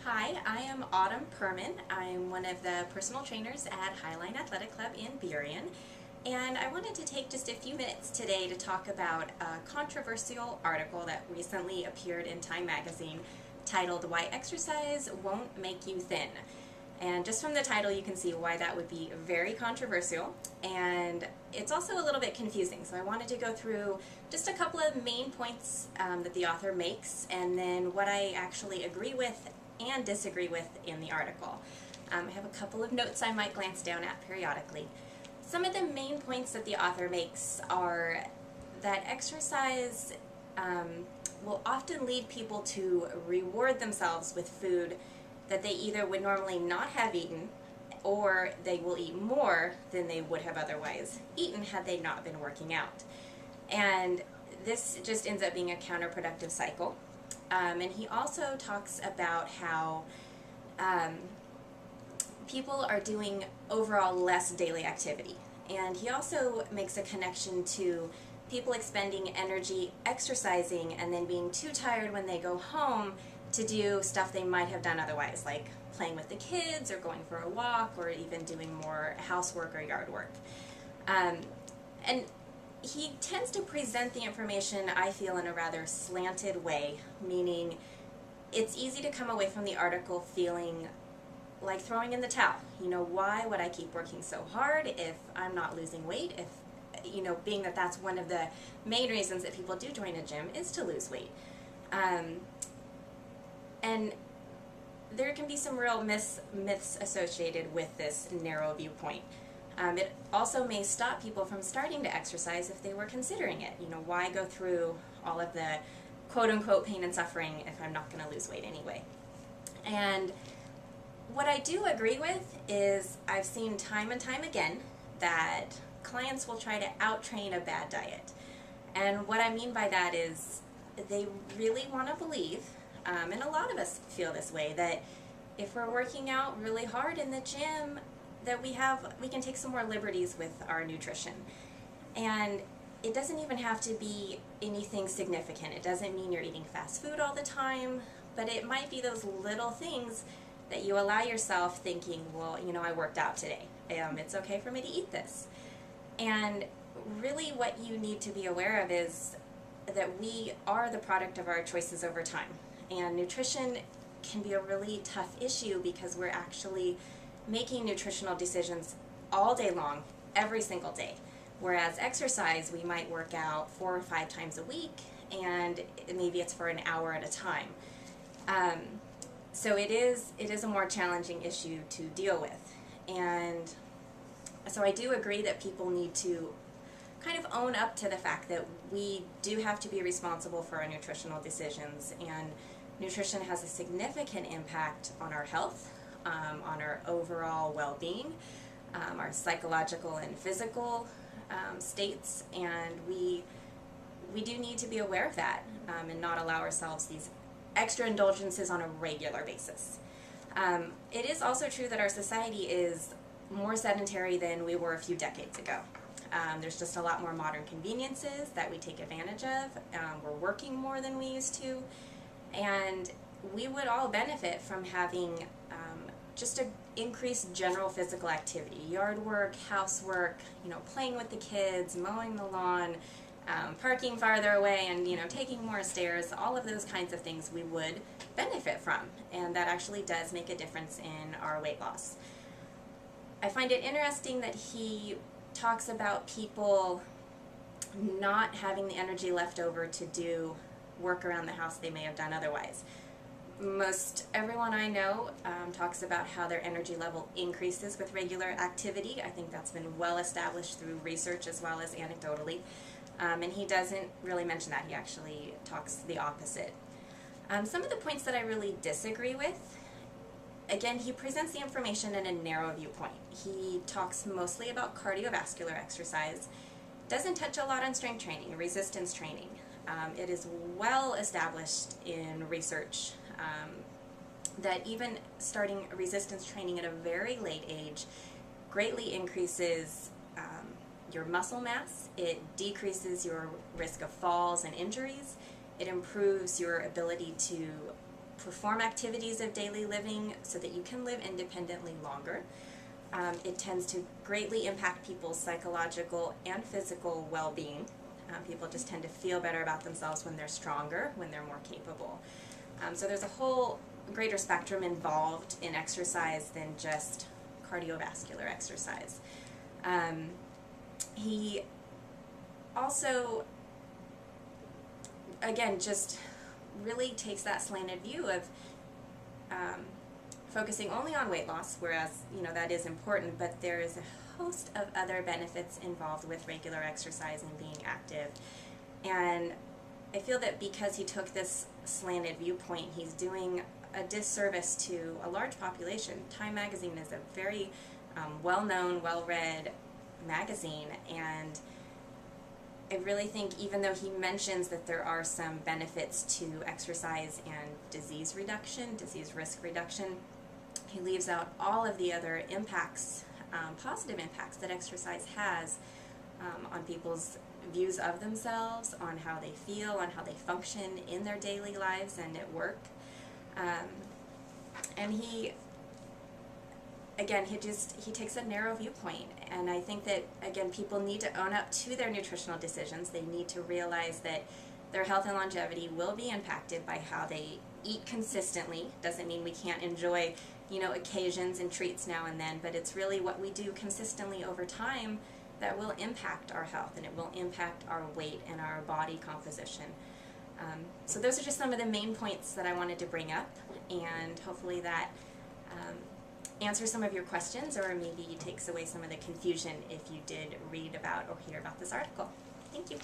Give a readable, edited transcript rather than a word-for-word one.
Hi, I am Autumn Purhmann. I'm one of the personal trainers at Highline Athletic Club in Burien, and I wanted to take just a few minutes today to talk about a controversial article that recently appeared in Time magazine titled "Why Exercise Won't Make You Thin." And just from the title you can see why that would be very controversial, and it's also a little bit confusing, so I wanted to go through just a couple of main points that the author makes, and then what I actually agree with and disagree with in the article. I have a couple of notes I might glance down at periodically. Some of the main points that the author makes are that exercise will often lead people to reward themselves with food that they either would normally not have eaten, or they will eat more than they would have otherwise eaten had they not been working out. And this just ends up being a counterproductive cycle. And he also talks about how people are doing overall less daily activity. And he also makes a connection to people expending energy exercising and then being too tired when they go home to do stuff they might have done otherwise, like playing with the kids or going for a walk or even doing more housework or yard work. And he tends to present the information, I feel, in a rather slanted way, meaning it's easy to come away from the article feeling like throwing in the towel. You know, why would I keep working so hard if I'm not losing weight? If, you know, being that that's one of the main reasons that people do join a gym is to lose weight. And there can be some real myths associated with this narrow viewpoint. It also may stop people from starting to exercise if they were considering it. You know, why go through all of the quote-unquote pain and suffering if I'm not going to lose weight anyway? And what I do agree with is I've seen time and time again that clients will try to out-train a bad diet. And what I mean by that is they really want to believe, and a lot of us feel this way, that if we're working out really hard in the gym, that we can take some more liberties with our nutrition. And it doesn't even have to be anything significant. It doesn't mean you're eating fast food all the time, but it might be those little things that you allow yourself thinking, well, you know, I worked out today. It's okay for me to eat this. And really what you need to be aware of is that we are the product of our choices over time. And nutrition can be a really tough issue because we're actually making nutritional decisions all day long, every single day. Whereas exercise, we might work out 4 or 5 times a week, and maybe it's for an hour at a time. So it is a more challenging issue to deal with. And so I do agree that people need to kind of own up to the fact that we do have to be responsible for our nutritional decisions, and nutrition has a significant impact on our health, on our overall well-being, our psychological and physical states, and we do need to be aware of that and not allow ourselves these extra indulgences on a regular basis. It is also true that our society is more sedentary than we were a few decades ago. There's just a lot more modern conveniences that we take advantage of. We're working more than we used to, and we would all benefit from having just an increased general physical activity, yard work, housework, you know, playing with the kids, mowing the lawn, parking farther away, and, you know, taking more stairs. All of those kinds of things we would benefit from, and that actually does make a difference in our weight loss. I find it interesting that he talks about people not having the energy left over to do work around the house they may have done otherwise. Most everyone I know talks about how their energy level increases with regular activity. I think that's been well established through research as well as anecdotally. And he doesn't really mention that. He actually talks the opposite. Some of the points that I really disagree with, again, he presents the information in a narrow viewpoint. He talks mostly about cardiovascular exercise, doesn't touch a lot on strength training, resistance training. It is well established in research that even starting resistance training at a very late age greatly increases your muscle mass. It decreases your risk of falls and injuries. It improves your ability to perform activities of daily living so that you can live independently longer. It tends to greatly impact people's psychological and physical well-being. People just tend to feel better about themselves when they're stronger, when they're more capable. So there's a whole greater spectrum involved in exercise than just cardiovascular exercise. He also, again, just really takes that slanted view of focusing only on weight loss, whereas, you know, that is important, but there is a host of other benefits involved with regular exercise and being active. And I feel that because he took this slanted viewpoint, he's doing a disservice to a large population. Time magazine is a very well-known, well-read magazine, and I really think, even though he mentions that there are some benefits to exercise and disease reduction, disease risk reduction, he leaves out all of the other impacts, positive impacts that exercise has on people's views of themselves, on how they feel, on how they function in their daily lives and at work. And he, again, he takes a narrow viewpoint, and I think that, again, people need to own up to their nutritional decisions. They need to realize that their health and longevity will be impacted by how they eat consistently. Doesn't mean we can't enjoy, you know, occasions and treats now and then, but it's really what we do consistently over time that will impact our health, and it will impact our weight and our body composition. So those are just some of the main points that I wanted to bring up, and hopefully that answers some of your questions, or maybe takes away some of the confusion if you did read about or hear about this article. Thank you.